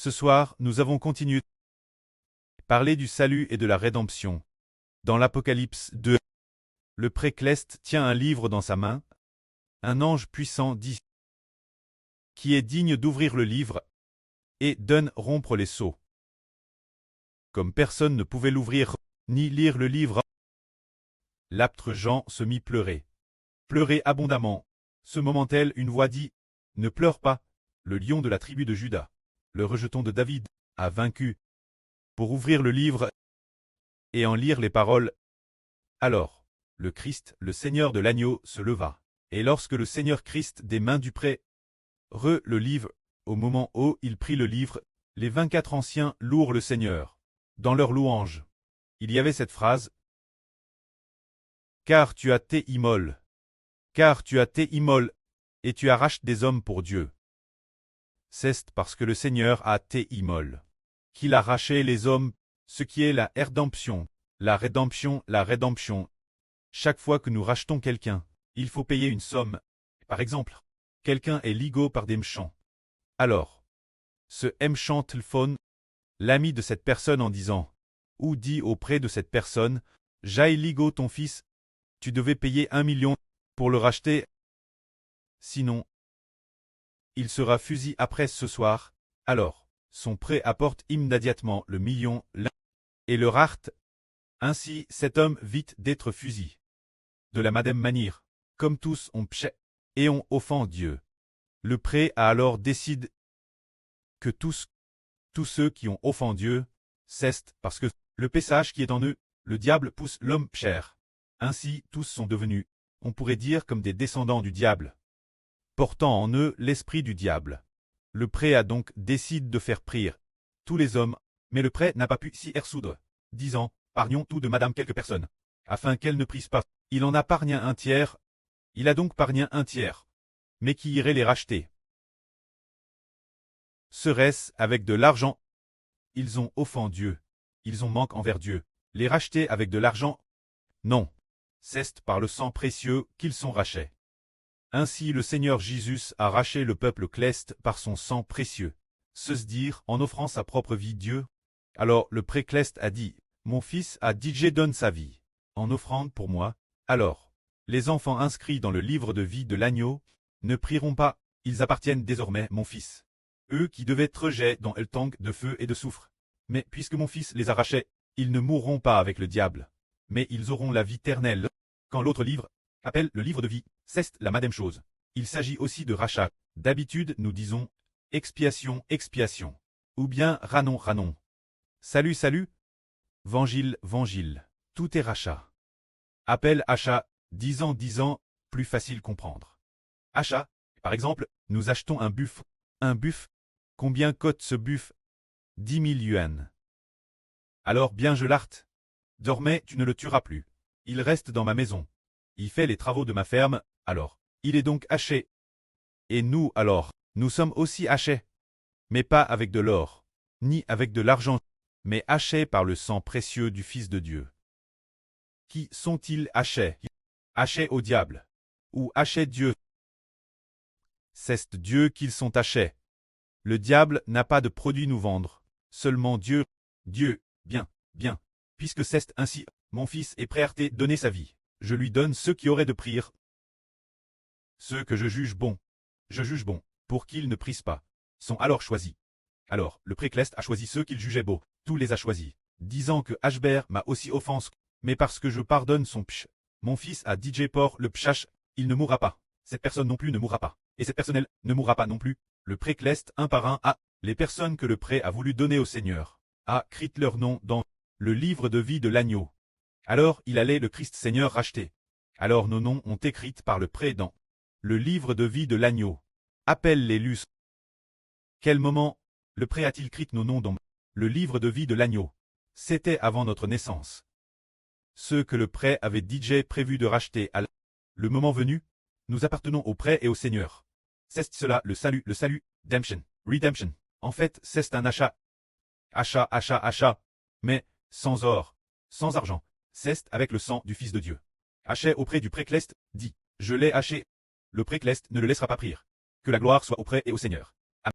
Ce soir, nous avons continué à parler du salut et de la rédemption. Dans l'Apocalypse 2, le précleste tient un livre dans sa main. Un ange puissant dit qui est digne d'ouvrir le livre et donne rompre les sceaux. Comme personne ne pouvait l'ouvrir ni lire le livre, l'apôtre Jean se mit pleurer abondamment. Ce moment-là, une voix dit « Ne pleure pas, le lion de la tribu de Juda, le rejeton de David, a vaincu. » Pour ouvrir le livre et en lire les paroles, alors, le Christ, le Seigneur de l'agneau, se leva. Et lorsque le Seigneur Christ des mains du prêtre le livre, au moment où il prit le livre, les 24 anciens louent le Seigneur. Dans leur louange, il y avait cette phrase « Car tu as été immolé, et tu as racheté des hommes pour Dieu. » C'est parce que le Seigneur a été immolé qu'il a racheté les hommes, ce qui est la rédemption. La rédemption. Chaque fois que nous rachetons quelqu'un, il faut payer une somme. Par exemple, quelqu'un est ligo par des méchants. Alors, ce méchant téléphone l'ami de cette personne en disant, ou dit auprès de cette personne, « J'ai ligo ton fils, tu devais payer 1 million pour le racheter. Sinon, il sera fusillé après ce soir. » Alors, son prêt apporte immédiatement le million et le rachète. Ainsi, cet homme vite d'être fusillé. De la même manière, comme tous ont péché et ont offensé Dieu, le prêt a alors décidé que tous ceux qui ont offensé Dieu, c'est parce que le péchage qui est en eux, le diable pousse l'homme pécheur. Ainsi, tous sont devenus, on pourrait dire comme des descendants du diable, portant en eux l'esprit du diable. Le prêtre a donc décidé de faire prier tous les hommes, mais le prêtre n'a pas pu s'y ersoudre, disant, pargnons tout de madame quelques personnes, afin qu'elles ne prissent pas. Il en a pargné un tiers, il a donc pargné un tiers, mais qui irait les racheter? Serait-ce avec de l'argent? Ils ont offensé Dieu, ils ont manqué envers Dieu. Les racheter avec de l'argent? Non. C'est par le sang précieux qu'ils sont rachetés. Ainsi le Seigneur Jésus a racheté le peuple cleste par son sang précieux. Se dire en offrant sa propre vie Dieu. Alors le précleste a dit, mon fils a dit je donne sa vie, en offrande pour moi. Alors, les enfants inscrits dans le livre de vie de l'agneau ne prieront pas, ils appartiennent désormais mon fils. Eux qui devaient être rejetés dans le tank de feu et de soufre. Mais puisque mon fils les a rachetés, ils ne mourront pas avec le diable, mais ils auront la vie éternelle. Quand l'autre livre appelle le livre de vie, c'est la même chose. Il s'agit aussi de rachat. D'habitude, nous disons expiation, expiation. Ou bien ranon, ranon. Salut, salut. Vangile, vangile. Tout est rachat. Appel achat, 10 ans, plus facile comprendre. Achat, par exemple, nous achetons un buff. Un buff. Combien coûte ce buff? 10 000 yuan. Alors bien je l'arte. Dormais, tu ne le tueras plus. Il reste dans ma maison. Il fait les travaux de ma ferme, alors. Il est donc haché. Et nous alors, nous sommes aussi hachés. Mais pas avec de l'or, ni avec de l'argent, mais hachés par le sang précieux du Fils de Dieu. Qui sont-ils hachés? Hachés au diable. Ou hachés Dieu? C'est Dieu qu'ils sont hachés. Le diable n'a pas de produit nous vendre. Seulement Dieu. Dieu, bien, bien. Puisque c'est ainsi, mon fils est prêt à donner sa vie. Je lui donne ceux qui auraient de prier. Ceux que je juge bons, pour qu'ils ne prissent pas, sont alors choisis. Alors, le précleste a choisi ceux qu'il jugeait beaux, tous les a choisis, disant que Hbert m'a aussi offensé, mais parce que je pardonne son pch. Mon fils a dit pour le pchach, il ne mourra pas. Cette personne non plus ne mourra pas. Et cette personne ne mourra pas non plus. Le précleste un par un les personnes que le prêtre a voulu donner au Seigneur, a écrit leur nom dans le livre de vie de l'agneau. Alors il allait le Christ Seigneur racheter. Alors nos noms ont écrit par le prêtre dans le livre de vie de l'agneau. Appelle les lus. Quel moment le prêtre a-t-il écrit nos noms dans le livre de vie de l'agneau? C'était avant notre naissance. Ceux que le prêtre avait déjà prévu de racheter à le moment venu, nous appartenons au prêtre et au Seigneur. C'est cela le salut, redemption. En fait, c'est un achat. Achat. Mais, sans or, sans argent. C'est avec le sang du Fils de Dieu. Achet auprès du précleste, dit, je l'ai haché. Le précleste ne le laissera pas prier. Que la gloire soit au prêtre et au Seigneur.